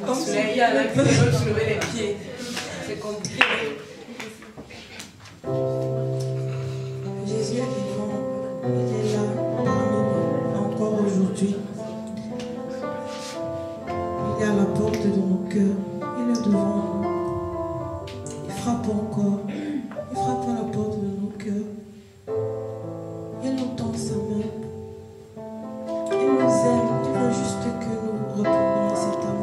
Comme s'il y a là qui veut soulever les pieds. C'est compliqué. Jésus est vivant, il est là parmi nous encore aujourd'hui. Il est à la porte de nos cœurs, il est devant nous. Il frappe encore, il frappe à la porte de nos cœurs. Il nous tend sa main. Il nous aime, il veut juste que nous répondions à cet amour.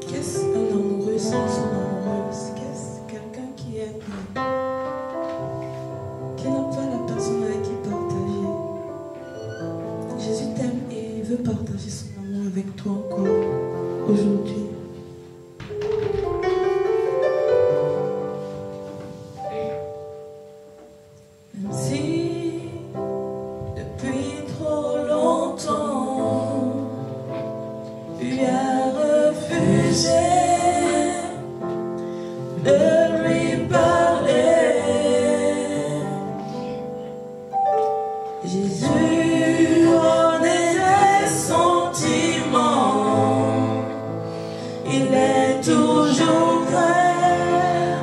Qu'est-ce un amoureux sans son amoureuse? Qu'est-ce quelqu'un qui aime, qui n'a pas la personne avec qui partager? Jésus t'aime et il veut partager son amour avec toi encore aujourd'hui. Même si depuis trop longtemps tu as refusé de lui parler, Jésus connaît les sentiments, il est toujours prêt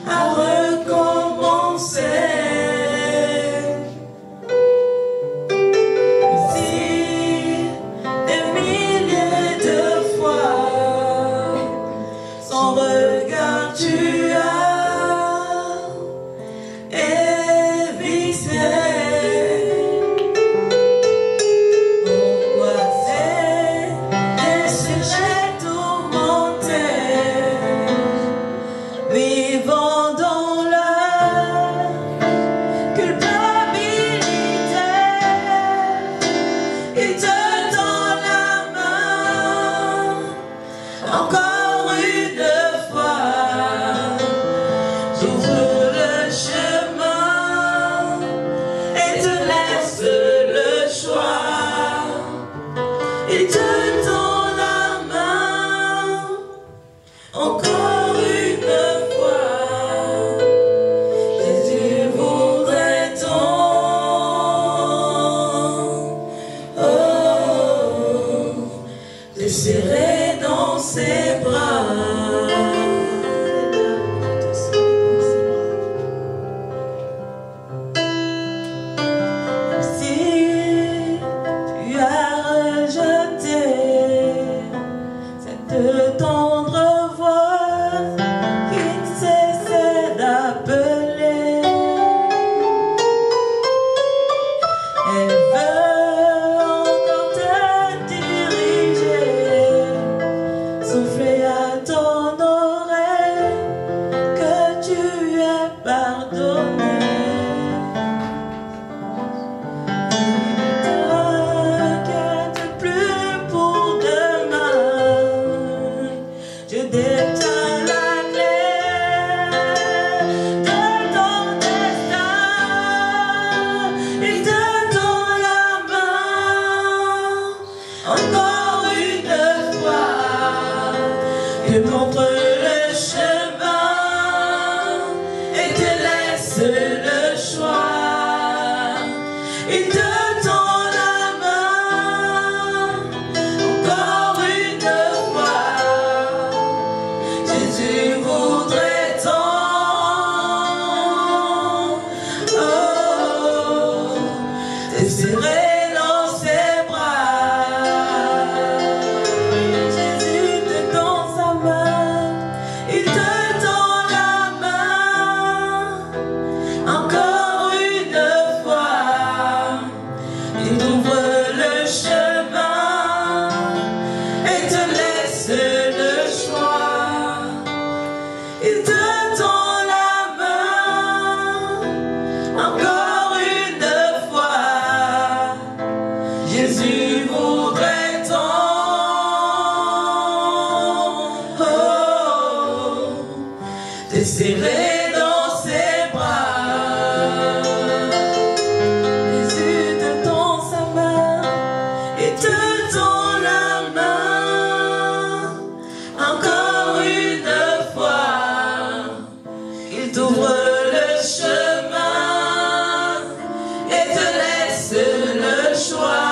à recommencer. Si des milliers de fois son regard tu as évité, angoissé, déchiré, tourmenté, vivant dans la culpabilité, il te tend la main encore une fois. J'ouvre le chemin et te laisse le choix. Il te tend la main encore une fois. Jésus voudrait tant te serrer dans ses bras. Si tu as rejeté cette tendre voix qui ne cessait d'appeler, elle veut encore te diriger, souffler à ton oreille que tu es pardonné. Ne t'inquiète plus pour demain, je détiens la clé de ton destin. Il te tend la main encore une fois. Il montre le chemin et te laisse le choix. Il te tend la main encore une fois. Jésus voudrait tant te serrer dans ses bras. Jésus te tend sa main, il te tend la main encore une fois. Il ouvre le chemin et te laisse le choix. Il te tend la main encore une fois. Jésus voudrait tant te serrer dans ses bras. Jésus te tend sa main et te tend la main encore une fois. Il t'ouvre le chemin et te laisse le choix.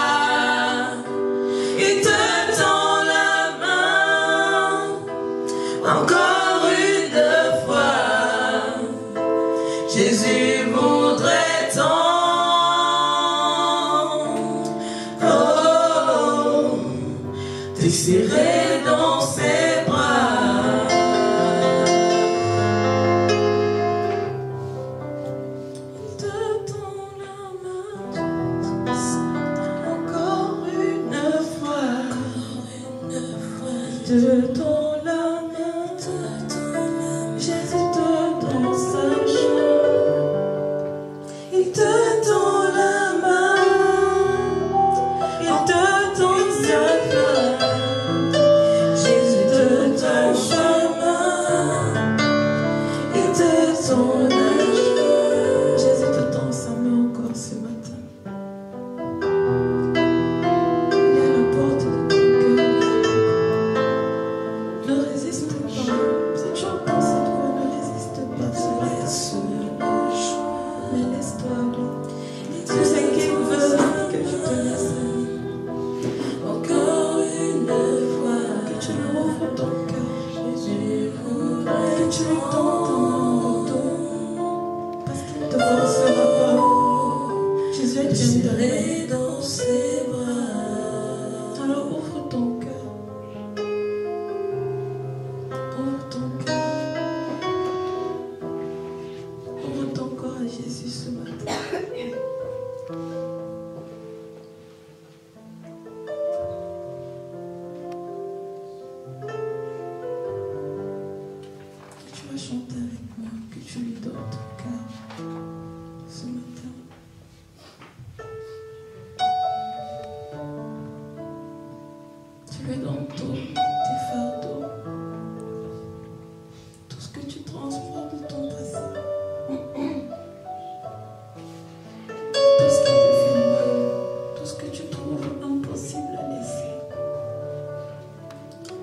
t'ai serré dans ses bras. Il te tend la main, encore une fois. Il te tend la main, Jésus te tend sa main. Il te tend la main, il te tend sa main. Jésus te tend sa main, il te tend la main. Jésus te tend sa main encore ce matin. Il est à la porte de ton cœur. Ne résiste pas. Si tu as pensé de toi, ne résiste pas ce matin. Mais laisse-toi aller. Tu sais qu'il veut que tu te laisses aller. Encore une fois, que tu lui ouvres ton cœur, Jésus, que tu lui tends ta main en retour, parce qu'il ne te forcera pas. Jésus est serré dans ses bras. Alors ouvre ton cœur. Ouvre ton cœur. Ouvre ton corps à Jésus ce matin. Que tu vas chanter avec moi, que tu lui donnes ton cœur ce matin. Tu lui donnes tout, tes fardeaux, tout ce que tu transportes de ton passé. Tout ce qui te fait mal, tout ce que tu trouves impossible à laisser.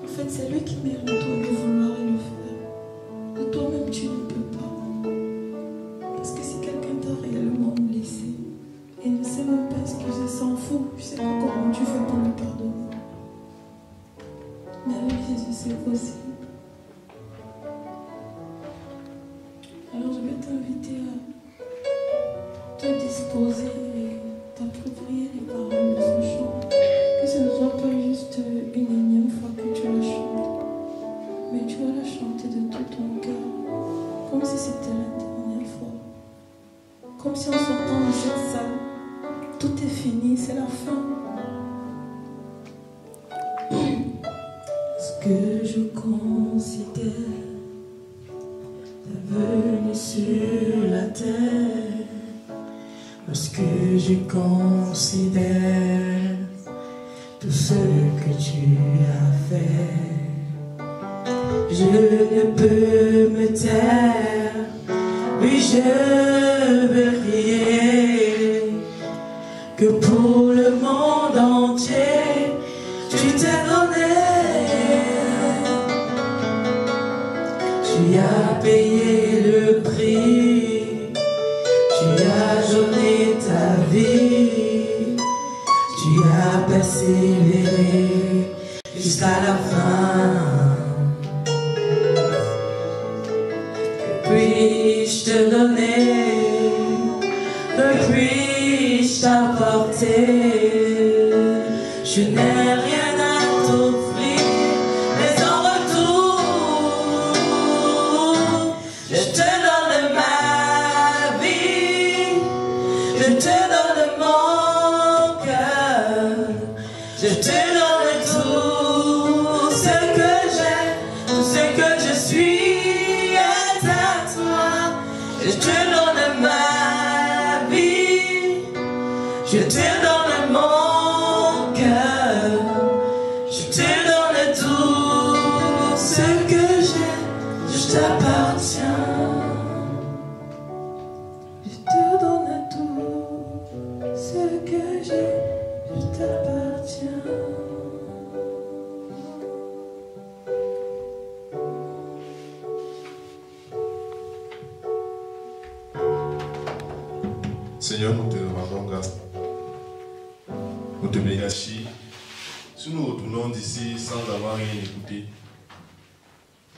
En fait, c'est lui qui mérite de vouloir le faire. Et toi-même, tu ne peux pas. Parce que si quelqu'un t'a réellement blessé, et ne sait même pas excuser, s'en fout, tu sais pas comment tu fais pour le pardonner. Mais avec Jésus, c'est possible. Alors, je vais t'inviter à te disposer et t'approprier les paroles de ce chant. Que ce ne soit pas juste une énième fois que tu la chantes, mais tu vas la chanter de tout ton cœur, comme si c'était la dernière fois. Comme si en sortant de cette salle, tout est fini, c'est la fin. Ce que je considère ta venue sur la terre. Parce que je considère tout ce que tu as fait. Je ne peux me taire, oui je veux crier que pour le monde entier tu t'es donné. Tu as payé le prix, tu as donné ta vie, tu as persévéré jusqu'à la fin. Que puis-je te donner, que puis-je t'apporter? Je n'ai rien à t'offrir, mais en retour, je te donne ma vie, je te donne mon cœur, je te donne tout ce que j'ai, tout ce que je suis est à toi. Je te donne ma vie, je te donne mon cœur, je te donne tout ce que j'ai, je t'appartiens. Je te donne tout ce que j'ai, je t'appartiens. Seigneur, nous te rendons grâce. Nous te bénissons. Si nous retournons d'ici sans avoir rien écouté,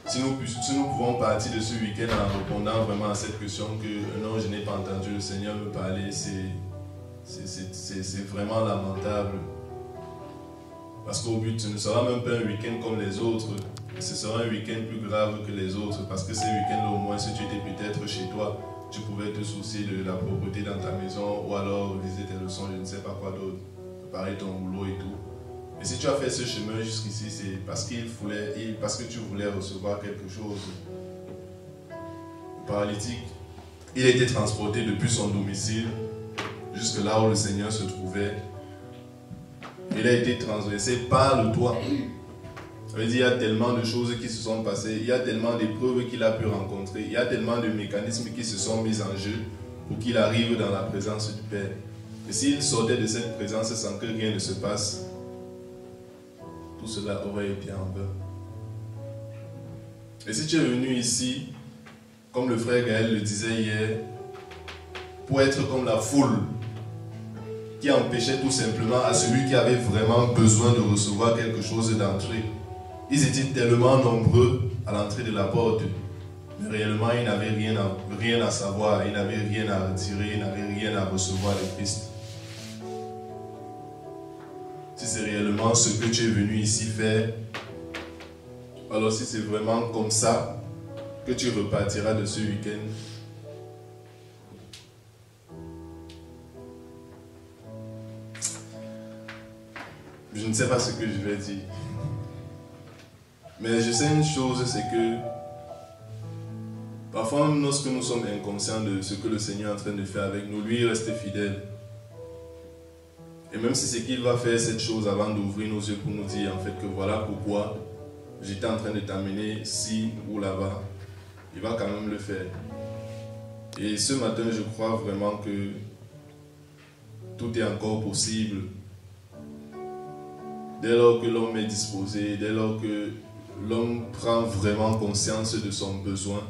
si nous pouvons partir de ce week-end en répondant vraiment à cette question que non, je n'ai pas entendu le Seigneur me parler, c'est vraiment lamentable. Parce qu'au but, ce ne sera même pas un week-end comme les autres. Ce sera un week-end plus grave que les autres. Parce que ces week-ends-là, au moins, si tu étais peut-être chez toi, tu pouvais te soucier de la propreté dans ta maison ou alors viser tes leçons, je ne sais pas quoi d'autre. Préparer ton boulot et tout. Et si tu as fait ce chemin jusqu'ici, c'est parce que tu voulais recevoir quelque chose. Le paralytique, il a été transporté depuis son domicile jusque là où le Seigneur se trouvait. Il a été transversé par le toit. Ça veut dire qu'il y a tellement de choses qui se sont passées, il y a tellement d'épreuves qu'il a pu rencontrer, il y a tellement de mécanismes qui se sont mis en jeu pour qu'il arrive dans la présence du Père. Et s'il sortait de cette présence sans que rien ne se passe, tout cela aurait été en vain. Et si tu es venu ici, comme le frère Gaël le disait hier, pour être comme la foule qui empêchait tout simplement à celui qui avait vraiment besoin de recevoir quelque chose d'entrer. Ils étaient tellement nombreux à l'entrée de la porte, mais réellement ils n'avaient rien à savoir, ils n'avaient rien à retirer, ils n'avaient rien à recevoir de Christ. Si c'est réellement ce que tu es venu ici faire, alors si c'est vraiment comme ça que tu repartiras de ce week-end, je ne sais pas ce que je vais dire. Mais je sais une chose, c'est que parfois, lorsque nous sommes inconscients de ce que le Seigneur est en train de faire avec nous, lui, il reste fidèle. Et même si c'est qu'il va faire cette chose avant d'ouvrir nos yeux pour nous dire en fait que voilà pourquoi j'étais en train de t'amener ci ou là-bas, il va quand même le faire. Et ce matin, je crois vraiment que tout est encore possible. Dès lors que l'homme est disposé, dès lors que l'homme prend vraiment conscience de son besoin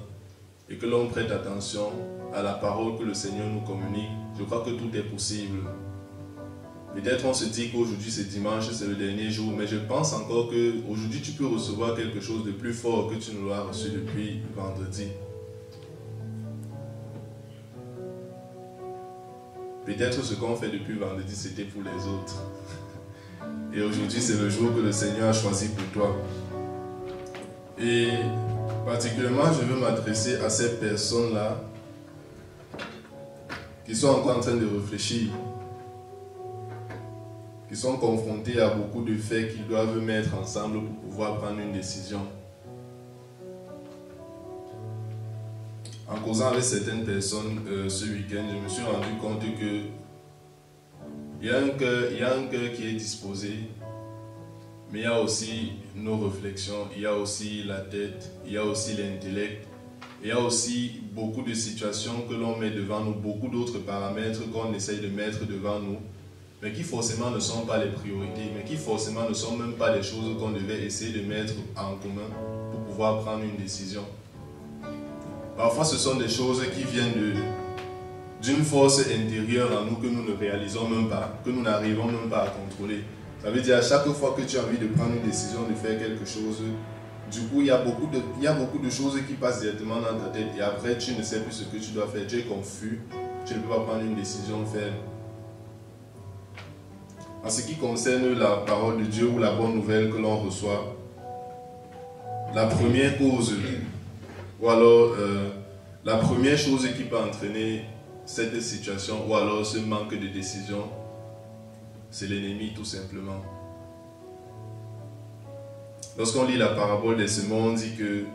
et que l'homme prête attention à la parole que le Seigneur nous communique, je crois que tout est possible. Peut-être on se dit qu'aujourd'hui c'est dimanche, c'est le dernier jour, mais je pense encore qu'aujourd'hui tu peux recevoir quelque chose de plus fort que tu ne l'as reçu depuis vendredi. Peut-être ce qu'on fait depuis vendredi c'était pour les autres. Et aujourd'hui c'est le jour que le Seigneur a choisi pour toi. Et particulièrement je veux m'adresser à ces personnes-là qui sont encore en train de réfléchir, qui sont confrontés à beaucoup de faits qu'ils doivent mettre ensemble pour pouvoir prendre une décision. En causant avec certaines personnes ce week-end, je me suis rendu compte que il y a un cœur qui est disposé, mais il y a aussi nos réflexions, il y a aussi la tête, il y a aussi l'intellect, il y a aussi beaucoup de situations que l'on met devant nous, beaucoup d'autres paramètres qu'on essaye de mettre devant nous, mais qui forcément ne sont pas les priorités, mais qui forcément ne sont même pas les choses qu'on devait essayer de mettre en commun pour pouvoir prendre une décision. Parfois ce sont des choses qui viennent d'une force intérieure en nous que nous ne réalisons même pas, que nous n'arrivons même pas à contrôler. Ça veut dire à chaque fois que tu as envie de prendre une décision, de faire quelque chose, du coup il y a beaucoup de choses qui passent directement dans ta tête et après tu ne sais plus ce que tu dois faire, tu es confus, tu ne peux pas prendre une décision ferme. En ce qui concerne la parole de Dieu ou la bonne nouvelle que l'on reçoit, la première cause, ou alors la première chose qui peut entraîner cette situation, ou alors ce manque de décision, c'est l'ennemi tout simplement. Lorsqu'on lit la parabole des semences, on dit que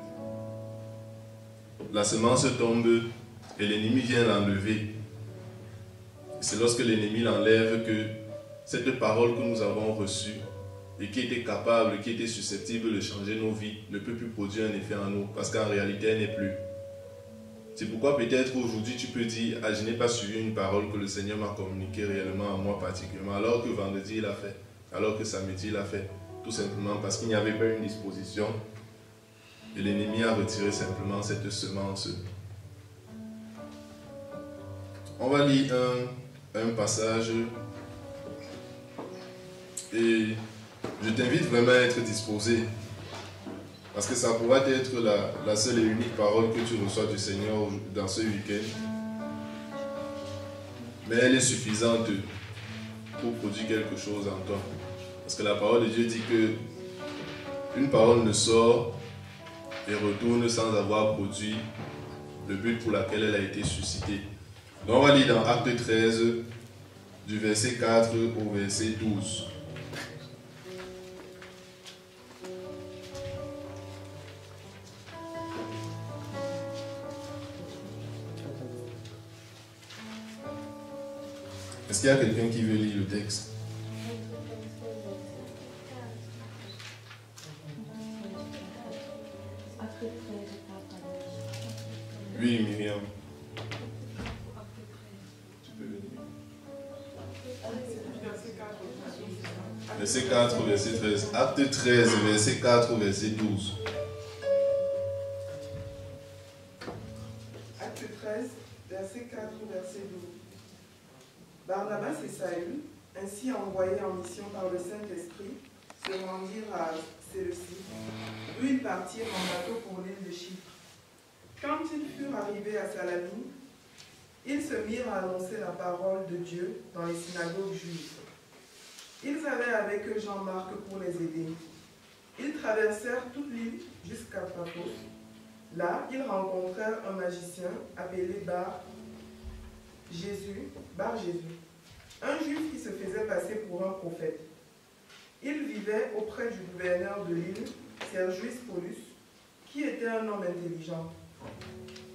la semence tombe et l'ennemi vient l'enlever. C'est lorsque l'ennemi l'enlève que cette parole que nous avons reçue et qui était capable, qui était susceptible de changer nos vies, ne peut plus produire un effet en nous, parce qu'en réalité, elle n'est plus. C'est pourquoi peut-être aujourd'hui tu peux dire « Ah, je n'ai pas suivi une parole que le Seigneur m'a communiquée réellement à moi particulièrement, alors que vendredi il a fait, alors que samedi il a fait. » Tout simplement parce qu'il n'y avait pas une disposition et l'ennemi a retiré simplement cette semence. On va lire un passage et je t'invite vraiment à être disposé. Parce que ça pourra être la seule et unique parole que tu reçois du Seigneur dans ce week-end. Mais elle est suffisante pour produire quelque chose en toi. Parce que la parole de Dieu dit que une parole ne sort et retourne sans avoir produit le but pour lequel elle a été suscitée. Donc on va lire dans Acte 13, du verset 4 au verset 12. Est-ce qu'il y a quelqu'un qui veut lire le texte? Oui, Myriam. Tu peux venir. Verset 4, verset 13. Acte 13, verset 4, verset 12. Acte 13, verset 4, verset 12. Barnabas et Saül, ainsi envoyés en mission par le Saint-Esprit, se rendirent à Séleucie, d'où ils partirent en bateau pour l'île de Chypre. Quand ils furent arrivés à Salamine, ils se mirent à annoncer la parole de Dieu dans les synagogues juives. Ils avaient avec eux Jean-Marc pour les aider. Ils traversèrent toute l'île jusqu'à Paphos. Là, ils rencontrèrent un magicien appelé Bar-Jésus, un juif qui se faisait passer pour un prophète. Il vivait auprès du gouverneur de l'île, Sergius Paulus, qui était un homme intelligent.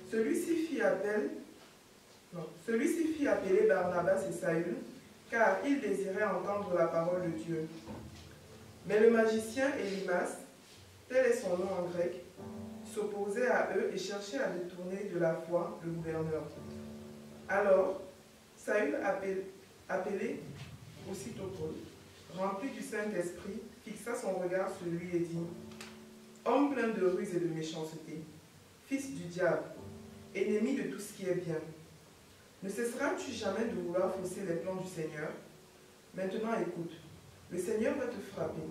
Celui-ci fit appeler Barnabas et Saül, car il désirait entendre la parole de Dieu. Mais le magicien Élymas, tel est son nom en grec, s'opposait à eux et cherchait à détourner de la foi le gouverneur. Alors, Saül, appelé aussitôt Paul, rempli du Saint-Esprit, fixa son regard sur lui et dit: Homme plein de ruse et de méchanceté, fils du diable, ennemi de tout ce qui est bien, ne cesseras-tu jamais de vouloir fausser les plans du Seigneur? Maintenant écoute, le Seigneur va te frapper.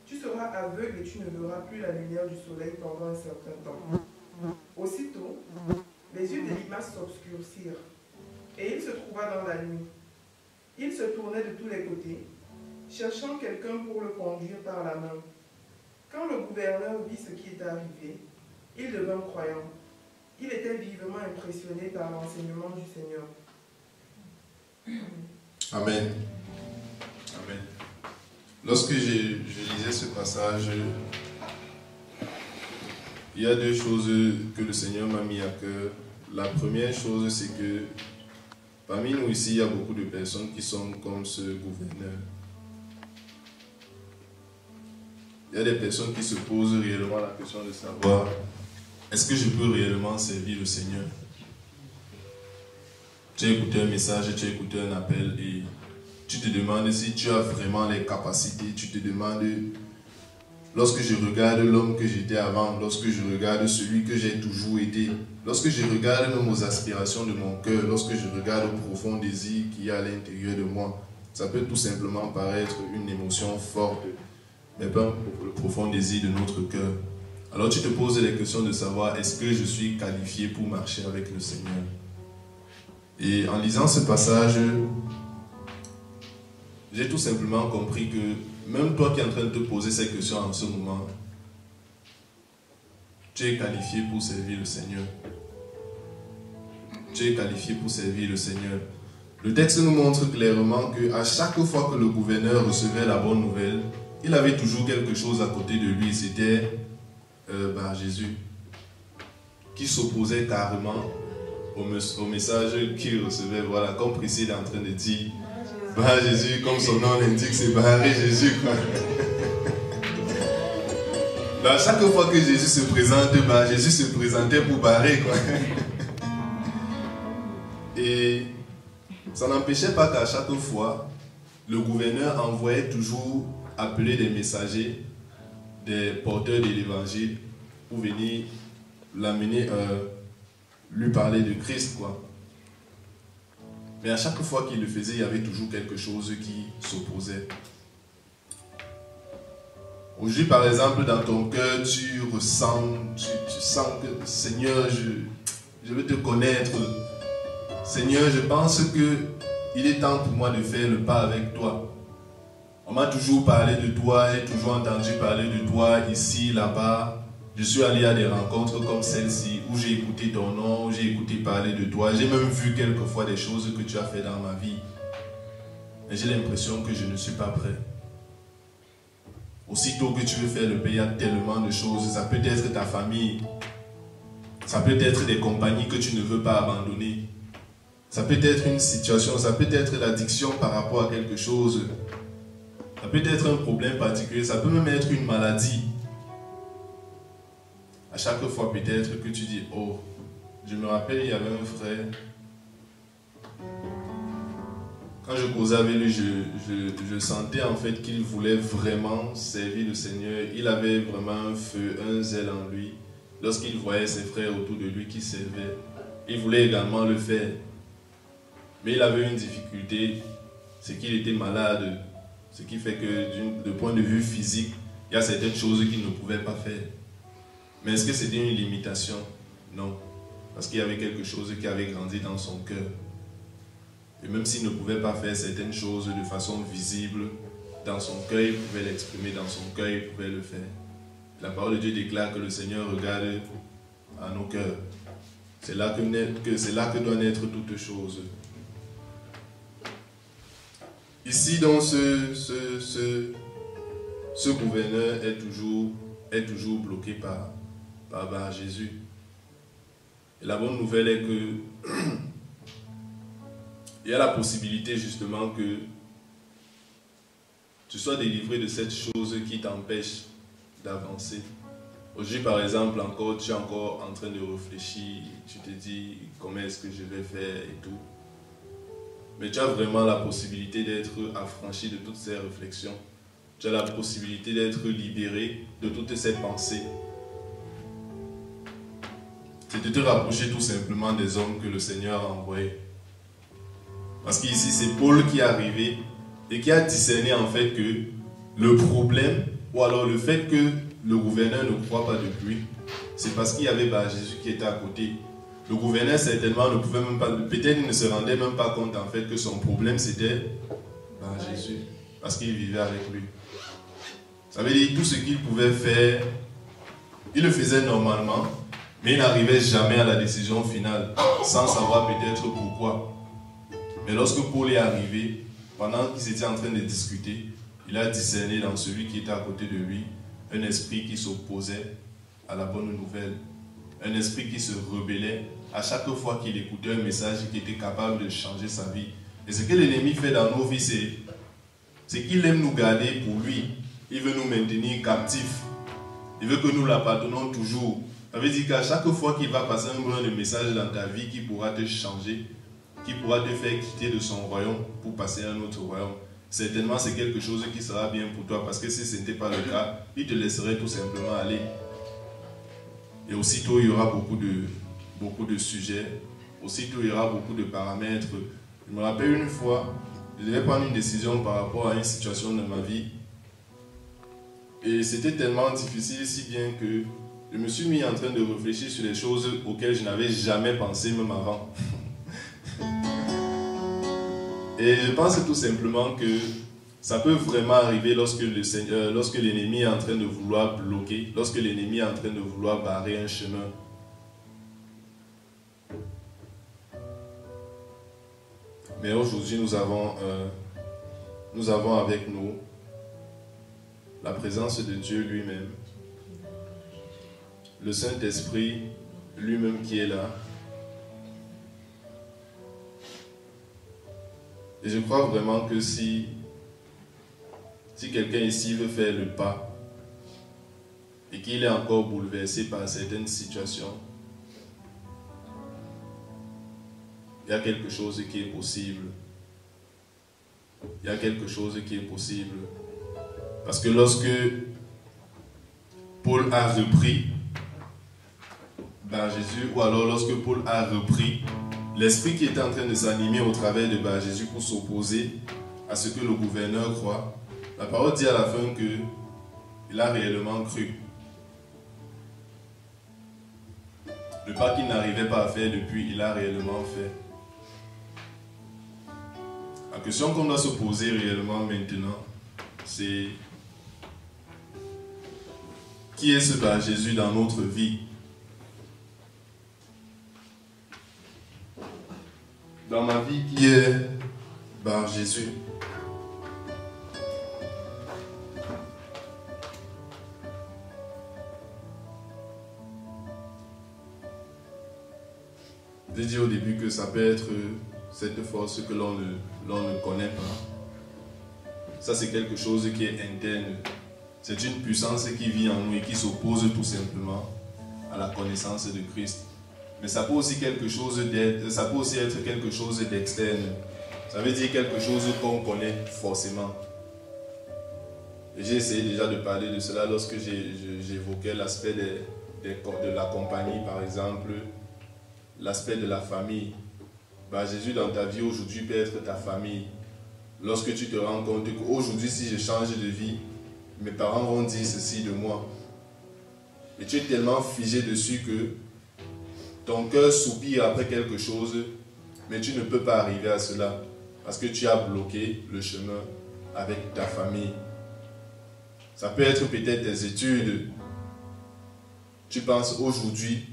Tu seras aveugle et tu ne verras plus la lumière du soleil pendant un certain temps. Aussitôt, les yeux d'Élymas s'obscurcirent, et il se trouva dans la nuit. Il se tournait de tous les côtés, cherchant quelqu'un pour le conduire par la main. Quand le gouverneur vit ce qui était arrivé, il devint croyant. Il était vivement impressionné par l'enseignement du Seigneur. Amen. Amen. Lorsque je lisais ce passage, il y a deux choses que le Seigneur m'a mis à cœur. La première chose, c'est que parmi nous ici, il y a beaucoup de personnes qui sont comme ce gouverneur. Il y a des personnes qui se posent réellement la question de savoir: est-ce que je peux réellement servir le Seigneur? Tu as écouté un message, tu as écouté un appel et tu te demandes si tu as vraiment les capacités. Tu te demandes, lorsque je regarde l'homme que j'étais avant, lorsque je regarde celui que j'ai toujours été, lorsque je regarde même aux aspirations de mon cœur, lorsque je regarde au profond désir qu'il y a à l'intérieur de moi, ça peut tout simplement paraître une émotion forte, mais pas le profond désir de notre cœur. Alors tu te poses les questions de savoir: est-ce que je suis qualifié pour marcher avec le Seigneur? Et en lisant ce passage, j'ai tout simplement compris que même toi qui es en train de te poser ces questions en ce moment, tu es qualifié pour servir le Seigneur. Tu es qualifié pour servir le Seigneur. Le texte nous montre clairement qu'à chaque fois que le gouverneur recevait la bonne nouvelle, il avait toujours quelque chose à côté de lui. C'était Jésus, qui s'opposait carrément au message qu'il recevait. Voilà, comme Priscille est en train de dire, Jésus, comme son nom l'indique, c'est barrer Jésus, quoi. Donc, chaque fois que Jésus se présente, Jésus se présentait pour barrer, quoi. Et ça n'empêchait pas qu'à chaque fois, le gouverneur envoyait toujours appeler des messagers, des porteurs de l'évangile, pour venir l'amener, lui parler de Christ, quoi. Mais à chaque fois qu'il le faisait, il y avait toujours quelque chose qui s'opposait. Aujourd'hui, par exemple, dans ton cœur, tu ressens, tu sens que, Seigneur, je veux te connaître. Seigneur, je pense qu'il est temps pour moi de faire le pas avec toi. On m'a toujours parlé de toi, j'ai toujours entendu parler de toi ici, là-bas. Je suis allé à des rencontres comme celle-ci où j'ai écouté ton nom, où j'ai écouté parler de toi. J'ai même vu quelquefois des choses que tu as fait dans ma vie. Mais j'ai l'impression que je ne suis pas prêt. Aussitôt que tu veux faire le pays, il y a tellement de choses. Ça peut être ta famille. Ça peut être des compagnies que tu ne veux pas abandonner. Ça peut être une situation, ça peut être l'addiction par rapport à quelque chose. Ça peut être un problème particulier, ça peut même être une maladie. À chaque fois peut-être que tu dis, oh, je me rappelle, il y avait un frère. Quand je causais avec lui, je sentais en fait qu'il voulait vraiment servir le Seigneur. Il avait vraiment un feu, un zèle en lui. Lorsqu'il voyait ses frères autour de lui qui servaient, il voulait également le faire. Mais il avait une difficulté, c'est qu'il était malade. Ce qui fait que de point de vue physique, il y a certaines choses qu'il ne pouvait pas faire. Mais est-ce que c'était une limitation? Non. Parce qu'il y avait quelque chose qui avait grandi dans son cœur. Et même s'il ne pouvait pas faire certaines choses de façon visible, dans son cœur, il pouvait l'exprimer, dans son cœur, il pouvait le faire. La parole de Dieu déclare que le Seigneur regarde à nos cœurs. C'est là que doit naître toute chose. Ici, donc, ce gouverneur est toujours bloqué par Jésus. Et la bonne nouvelle est que il y a la possibilité justement que tu sois délivré de cette chose qui t'empêche d'avancer. Aujourd'hui, par exemple, tu es encore en train de réfléchir, tu te dis comment est-ce que je vais faire et tout. Mais tu as vraiment la possibilité d'être affranchi de toutes ces réflexions. Tu as la possibilité d'être libéré de toutes ces pensées. C'est de te rapprocher tout simplement des hommes que le Seigneur a envoyés. Parce qu'ici, c'est Paul qui est arrivé et qui a discerné en fait que le problème, ou alors le fait que le gouverneur ne croit pas de lui, c'est parce qu'il y avait Jésus qui était à côté. Le gouverneur certainement ne pouvait même pas, peut-être il ne se rendait même pas compte en fait que son problème c'était Jésus, parce qu'il vivait avec lui. Ça veut dire tout ce qu'il pouvait faire, il le faisait normalement, mais il n'arrivait jamais à la décision finale, sans savoir peut-être pourquoi. Mais lorsque Paul est arrivé, pendant qu'ils étaient en train de discuter, il a discerné dans celui qui était à côté de lui un esprit qui s'opposait à la bonne nouvelle, un esprit qui se rebellait à chaque fois qu'il écoutait un message qui était capable de changer sa vie. Et ce que l'ennemi fait dans nos vies, c'est qu'il aime nous garder pour lui. Il veut nous maintenir captifs. Il veut que nous l'abandonnons toujours. Ça veut dire qu'à chaque fois qu'il va passer un brin de message dans ta vie qui pourra te changer, qui pourra te faire quitter de son royaume pour passer à un autre royaume, certainement c'est quelque chose qui sera bien pour toi, parce que si ce n'était pas le cas, il te laisserait tout simplement aller. Et aussitôt il y aura beaucoup de sujets, aussitôt il y aura beaucoup de paramètres. Je me rappelle une fois, je devais prendre une décision par rapport à une situation de ma vie, et c'était tellement difficile, si bien que je me suis mis en train de réfléchir sur des choses auxquelles je n'avais jamais pensé même avant. Et je pense tout simplement que ça peut vraiment arriver lorsque l'ennemi est en train de vouloir bloquer, lorsque l'ennemi est en train de vouloir barrer un chemin. Mais aujourd'hui, nous avons avec nous la présence de Dieu lui-même, le Saint-Esprit lui-même qui est là. Et je crois vraiment que si quelqu'un ici veut faire le pas et qu'il est encore bouleversé par certaines situations, il y a quelque chose qui est possible. Il y a quelque chose qui est possible. Parce que lorsque Paul a repris Jésus, ou alors lorsque Paul a repris l'esprit qui était en train de s'animer au travers de Jésus pour s'opposer à ce que le gouverneur croit, la parole dit à la fin qu'il a réellement cru. Le pas qu'il n'arrivait pas à faire depuis, il a réellement fait. La question qu'on doit se poser réellement maintenant, c'est qui est ce Bar Jésus dans notre vie? Dans ma vie, qui est Bar Jésus? J'ai dit au début que ça peut être cette force que l'on ne connaît pas. Ça, c'est quelque chose qui est interne. C'est une puissance qui vit en nous et qui s'oppose tout simplement à la connaissance de Christ. Mais ça peut aussi être quelque chose d'externe. Ça veut dire quelque chose qu'on connaît forcément. J'ai essayé déjà de parler de cela lorsque j'évoquais l'aspect de la compagnie, par exemple, l'aspect de la famille. Bah, Jésus dans ta vie aujourd'hui peut être ta famille. Lorsque tu te rends compte qu'aujourd'hui, si je change de vie, mes parents vont dire ceci de moi. Et tu es tellement figé dessus que ton cœur soupire après quelque chose, mais tu ne peux pas arriver à cela parce que tu as bloqué le chemin avec ta famille. Ça peut être peut-être tes études. Tu penses aujourd'hui,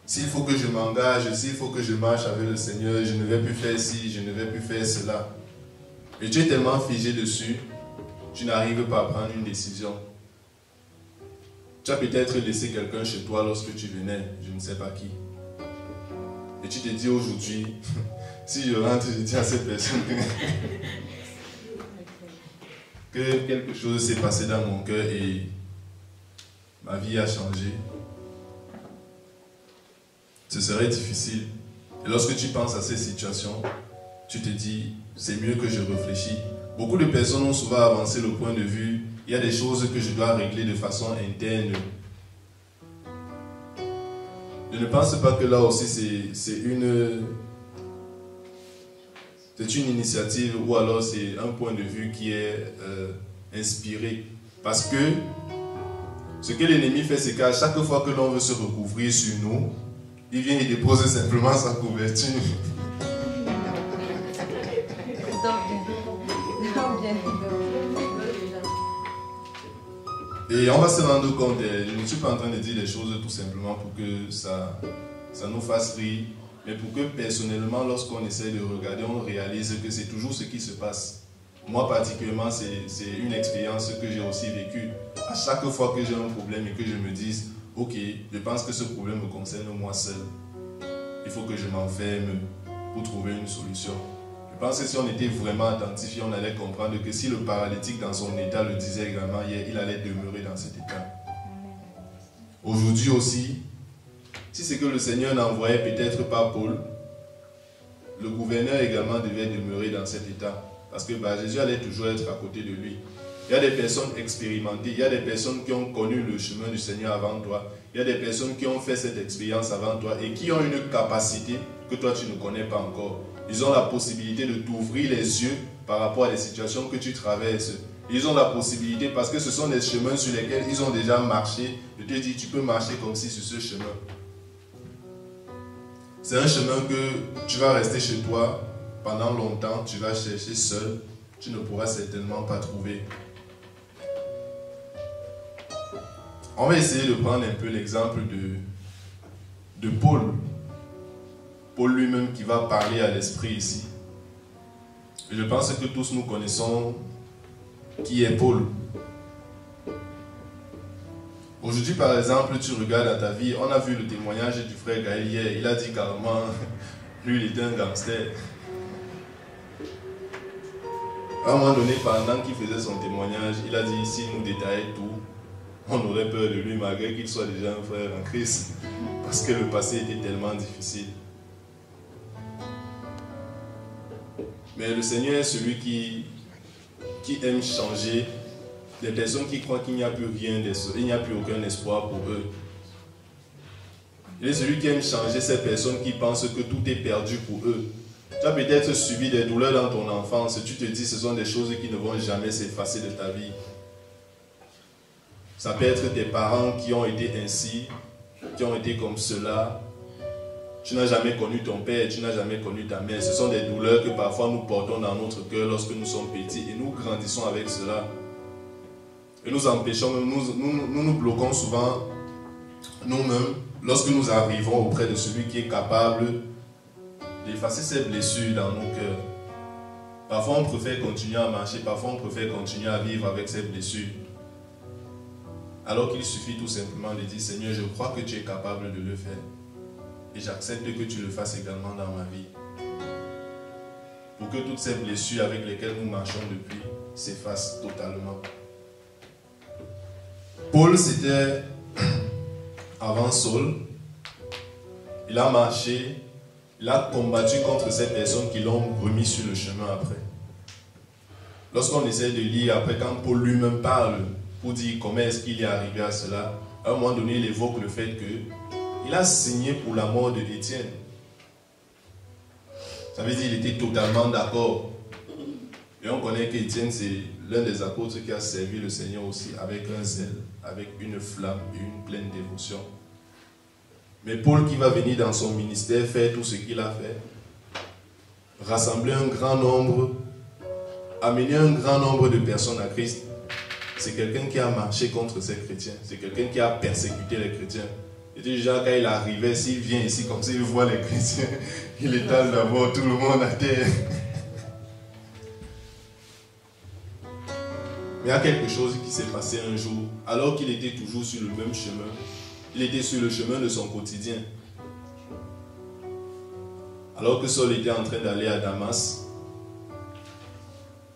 s'il faut que je m'engage, s'il faut que je marche avec le Seigneur, je ne vais plus faire ci, je ne vais plus faire cela. Et tu es tellement figé dessus, tu n'arrives pas à prendre une décision. Tu as peut-être laissé quelqu'un chez toi lorsque tu venais, je ne sais pas qui. Et tu te dis aujourd'hui, si je rentre, je dis à cette personne que quelque chose s'est passé dans mon cœur et ma vie a changé. Ce serait difficile. Et lorsque tu penses à ces situations, tu te dis, c'est mieux que je réfléchisse. Beaucoup de personnes ont souvent avancé le point de vue, il y a des choses que je dois régler de façon interne. Je ne pense pas que là aussi c'est une initiative ou alors c'est un point de vue qui est inspiré. Parce que ce que l'ennemi fait, c'est qu'à chaque fois que l'on veut se recouvrir sur nous, il vient et dépose simplement sa couverture. Et on va se rendre compte, je ne suis pas en train de dire des choses tout simplement pour que ça nous fasse rire, mais pour que personnellement, lorsqu'on essaie de regarder, on réalise que c'est toujours ce qui se passe. Moi particulièrement, c'est une expérience que j'ai aussi vécue. À chaque fois que j'ai un problème et que je me dise, ok, je pense que ce problème me concerne moi seul. Il faut que je m'enferme pour trouver une solution. Je pense que si on était vraiment attentif, on allait comprendre que si le paralytique dans son état le disait également hier, il allait demeurer dans cet état. Aujourd'hui aussi, si c'est que le Seigneur n'envoyait peut-être pas Paul, le gouverneur également devait demeurer dans cet état. Parce que Jésus allait toujours être à côté de lui. Il y a des personnes expérimentées, il y a des personnes qui ont connu le chemin du Seigneur avant toi. Il y a des personnes qui ont fait cette expérience avant toi et qui ont une capacité que toi tu ne connais pas encore. Ils ont la possibilité de t'ouvrir les yeux par rapport à des situations que tu traverses. Ils ont la possibilité, parce que ce sont des chemins sur lesquels ils ont déjà marché, de te dire tu peux marcher comme si sur ce chemin. C'est un chemin que tu vas rester chez toi pendant longtemps, tu vas chercher seul, tu ne pourras certainement pas trouver. On va essayer de prendre un peu l'exemple de Paul. Paul lui-même qui va parler à l'esprit ici. Et je pense que tous nous connaissons qui est Paul. Aujourd'hui par exemple, tu regardes dans ta vie, on a vu le témoignage du frère Gaël hier, il a dit carrément, lui il était un gangster. À un moment donné, pendant qu'il faisait son témoignage, il a dit, s'il nous détaillait tout, on aurait peur de lui malgré qu'il soit déjà un frère en Christ. Parce que le passé était tellement difficile. Mais le Seigneur est celui qui aime changer les personnes qui croient qu'il n'y a plus rien, il n'y a plus aucun espoir pour eux. Il est celui qui aime changer ces personnes qui pensent que tout est perdu pour eux. Tu as peut-être subi des douleurs dans ton enfance, tu te dis que ce sont des choses qui ne vont jamais s'effacer de ta vie. Ça peut être tes parents qui ont été ainsi, qui ont été comme cela. Tu n'as jamais connu ton père, tu n'as jamais connu ta mère. Ce sont des douleurs que parfois nous portons dans notre cœur lorsque nous sommes petits et nous grandissons avec cela. Et nous empêchons, nous bloquons souvent nous-mêmes lorsque nous arrivons auprès de celui qui est capable d'effacer ces blessures dans nos cœurs. Parfois on préfère continuer à marcher, parfois on préfère continuer à vivre avec ces blessures. Alors qu'il suffit tout simplement de dire, Seigneur, je crois que tu es capable de le faire. Et j'accepte que tu le fasses également dans ma vie. Pour que toutes ces blessures avec lesquelles nous marchons depuis s'effacent totalement. Paul, c'était avant Saul. Il a marché, il a combattu contre ces personnes qui l'ont remis sur le chemin après. Lorsqu'on essaie de lire, après quand Paul lui-même parle, pour dire comment est-ce qu'il est arrivé à cela, à un moment donné, il évoque le fait qu'il a signé pour la mort de Étienne. Ça veut dire qu'il était totalement d'accord. Et on connaît qu'Étienne, c'est l'un des apôtres qui a servi le Seigneur aussi avec un zèle, avec une flamme et une pleine dévotion. Mais Paul qui va venir dans son ministère faire tout ce qu'il a fait, rassembler un grand nombre, amener un grand nombre de personnes à Christ, c'est quelqu'un qui a marché contre ces chrétiens, c'est quelqu'un qui a persécuté les chrétiens. Et déjà quand il arrivait, s'il vient ici comme ça, il voit les chrétiens, il étale d'abord tout le monde à terre. Mais il y a quelque chose qui s'est passé un jour, alors qu'il était toujours sur le même chemin. Il était sur le chemin de son quotidien. Alors que Saul était en train d'aller à Damas,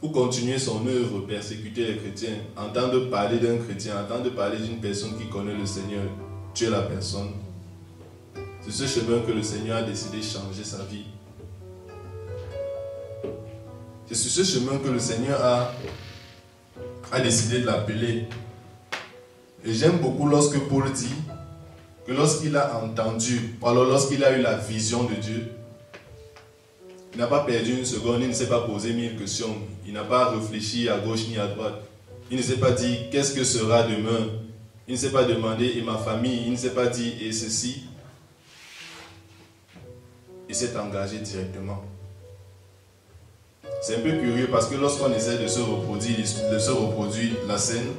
pour continuer son œuvre, persécuter les chrétiens, entendre parler d'un chrétien, entendre parler d'une personne qui connaît le Seigneur, tuer la personne. C'est ce chemin que le Seigneur a décidé de changer sa vie. C'est sur ce chemin que le Seigneur a décidé de l'appeler. Et j'aime beaucoup lorsque Paul dit que lorsqu'il a entendu, ou alors lorsqu'il a eu la vision de Dieu, il n'a pas perdu une seconde, il ne s'est pas posé 1000 questions, il n'a pas réfléchi à gauche ni à droite, il ne s'est pas dit qu'est-ce que sera demain, il ne s'est pas demandé et ma famille, il ne s'est pas dit et ceci. Il s'est engagé directement. C'est un peu curieux parce que lorsqu'on essaie de se reproduire la scène,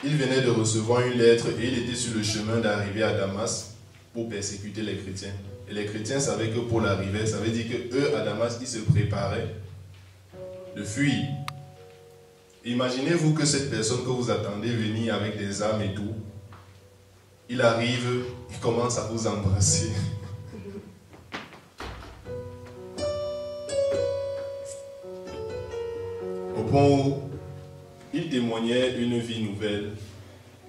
il venait de recevoir une lettre et il était sur le chemin d'arriver à Damas pour persécuter les chrétiens. Et les chrétiens savaient que Paul arrivait, ça veut dire qu'eux, à Damas, ils se préparaient de fuir. Imaginez-vous que cette personne que vous attendez venir avec des armes et tout, il arrive, il commence à vous embrasser. Au point où il témoignait une vie nouvelle,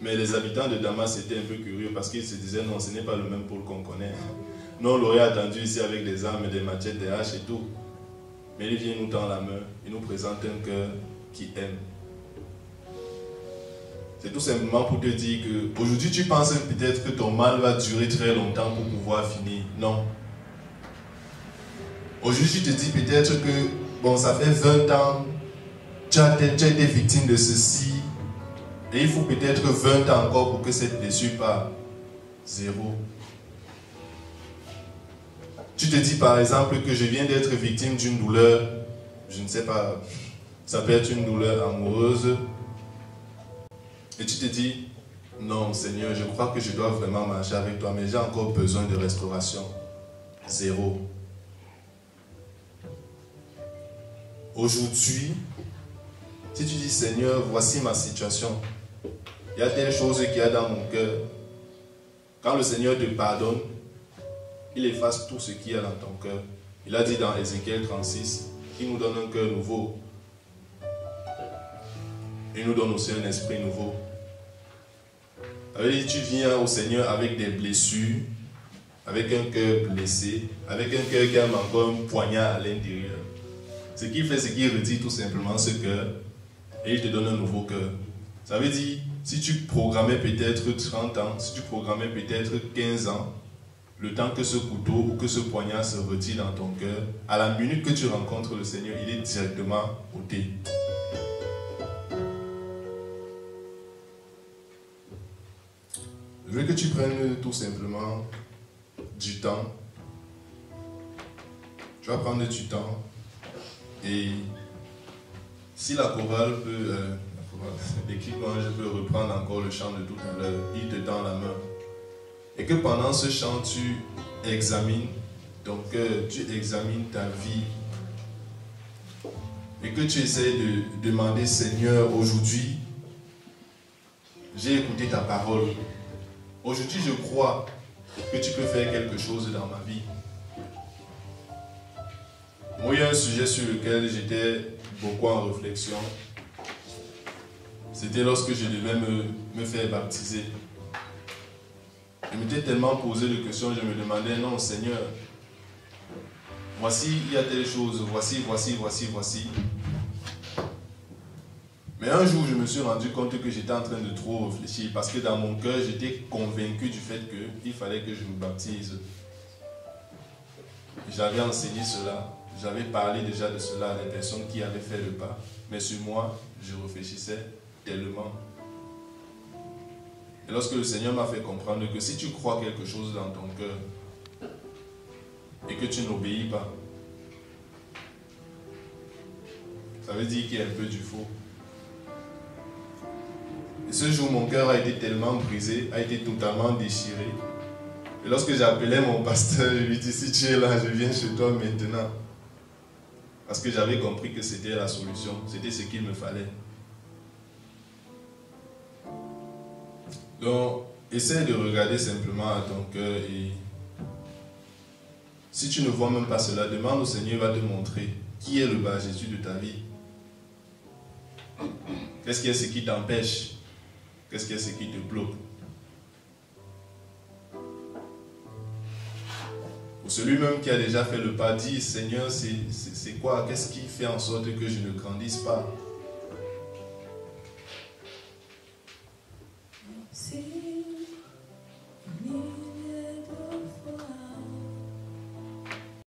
mais les habitants de Damas étaient un peu curieux parce qu'ils se disaient non, ce n'est pas le même Paul qu'on connaît. Nous, on l'aurait attendu ici avec des armes, des machettes, des haches et tout. Mais il vient nous tendre la main, il nous présente un cœur qui aime. C'est tout simplement pour te dire que aujourd'hui tu penses peut-être que ton mal va durer très longtemps pour pouvoir finir. Non. Aujourd'hui tu te dis peut-être que bon, ça fait 20 ans, tu as été victime de ceci, et il faut peut-être 20 ans encore pour que cette blessure parte. Zéro. Tu te dis par exemple que je viens d'être victime d'une douleur, je ne sais pas, ça peut être une douleur amoureuse, et tu te dis, non Seigneur, je crois que je dois vraiment marcher avec toi, mais j'ai encore besoin de restauration. Zéro. Aujourd'hui, si tu dis Seigneur, voici ma situation, il y a telle chose qu'il y a dans mon cœur, quand le Seigneur te pardonne, il efface tout ce qu'il y a dans ton cœur. Il a dit dans Ézéchiel 36 qu'il nous donne un cœur nouveau. Il nous donne aussi un esprit nouveau. Ça veut dire que tu viens au Seigneur avec des blessures, avec un cœur blessé, avec un cœur qui a encore un poignard à l'intérieur. Ce qu'il fait, c'est qu'il retire tout simplement ce cœur et il te donne un nouveau cœur. Ça veut dire, si tu programmais peut-être 30 ans, si tu programmais peut-être 15 ans, le temps que ce couteau ou que ce poignard se retire dans ton cœur, à la minute que tu rencontres le Seigneur, il est directement ôté. Je veux que tu prennes tout simplement du temps. Tu vas prendre du temps. Et si la chorale peut, l'équipe je peux reprendre encore le chant de tout à l'heure, il te tend la main. Et que pendant ce chant, tu examines ton cœur, tu examines ta vie. Et que tu essaies de demander, Seigneur, aujourd'hui, j'ai écouté ta parole. Aujourd'hui, je crois que tu peux faire quelque chose dans ma vie. Moi, il y a un sujet sur lequel j'étais beaucoup en réflexion. C'était lorsque je devais me faire baptiser. Je m'étais tellement posé de questions, je me demandais, non Seigneur, voici, il y a telle chose, voici. Mais un jour, je me suis rendu compte que j'étais en train de trop réfléchir parce que dans mon cœur, j'étais convaincu du fait qu'il fallait que je me baptise. J'avais enseigné cela, j'avais parlé déjà de cela à des personnes qui avaient fait le pas. Mais sur moi, je réfléchissais tellement. Et lorsque le Seigneur m'a fait comprendre que si tu crois quelque chose dans ton cœur et que tu n'obéis pas, ça veut dire qu'il y a un peu du faux. Et ce jour, mon cœur a été tellement brisé, a été totalement déchiré. Et lorsque j'appelais mon pasteur, je lui dis, si tu es là, je viens chez toi maintenant. Parce que j'avais compris que c'était la solution, c'était ce qu'il me fallait. Donc, essaie de regarder simplement à ton cœur et si tu ne vois même pas cela, demande au Seigneur, il va te montrer qui est le bas Jésus de ta vie. Qu'est-ce qui est ce qui t'empêche? Qu'est-ce qui est ce qui te bloque? Pour celui-même qui a déjà fait le pas, dit, Seigneur, c'est quoi? Qu'est-ce qui fait en sorte que je ne grandisse pas? C'est